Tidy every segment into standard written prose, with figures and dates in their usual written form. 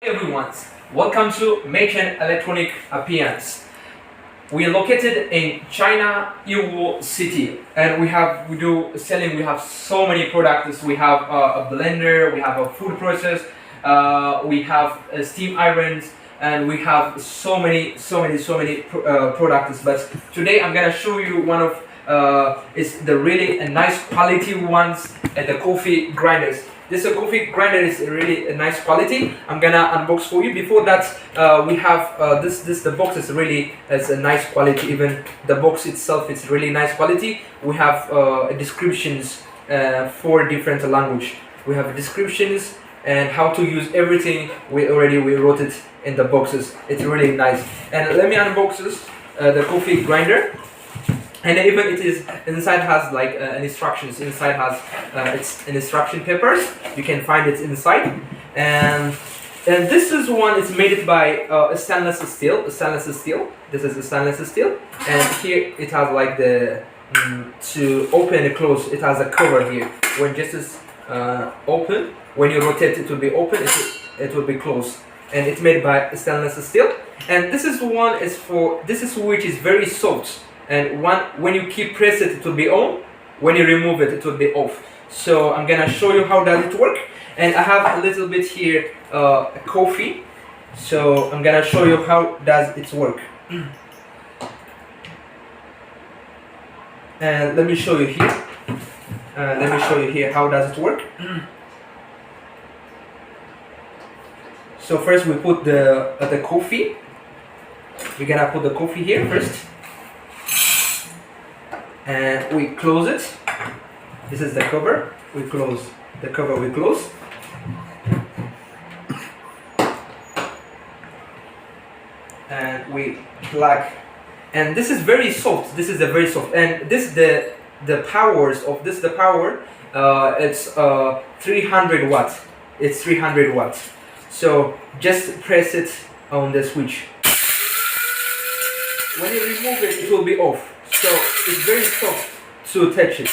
Everyone, welcome to Machen Electronic Appliance. We are located in China, Yiwu City, and we have so many products. We have a blender, we have a food process, we have steam irons, and we have so many products. But today I'm gonna show you one of is the really nice quality ones, the coffee grinders. This coffee grinder is really a nice quality. I'm gonna unbox for you. Before that, we have the box is really a nice quality. Even the box itself is really nice quality. We have descriptions for different language. We have descriptions and how to use everything. We wrote it in the boxes. It's really nice. And let me unbox this the coffee grinder. And even it is inside has like an instructions. Inside has it's an instruction papers. You can find it inside. And this is one. It's made by stainless steel. This is a stainless steel. And here it has like the to open and close. It has a cover here. When just is open, when you rotate, it will be open. It will be closed. And it's made by stainless steel. And this is one is for which is very soft. And when you keep press it, it will be on. When you remove it, it will be off. So I'm gonna show you how does it work. And I have a little bit here coffee. So I'm gonna show you how does it work. And let me show you here. How does it work. So first we put the coffee. We're gonna put the coffee here first. And we close it. This is the cover. We close the cover. We close. And we plug. And this is very soft. This is a very soft. And this the powers of this. The power. It's 300 watts. It's 300 watts. So just press it on the switch. When you remove it, it will be off. So it's very soft to touch it.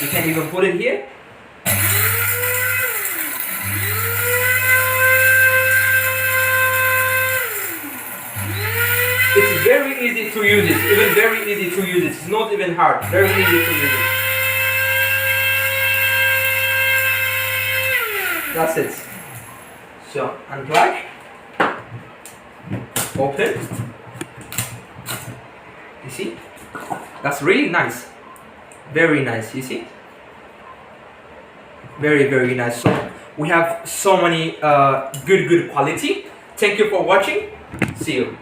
You can even put it here. It's very easy to use it. Even very easy to use it. It's not even hard. Very easy to use it. That's it. So unplug, open. You see, that's really nice, very nice. You see, very nice. So we have so many good quality. Thank you for watching. See you.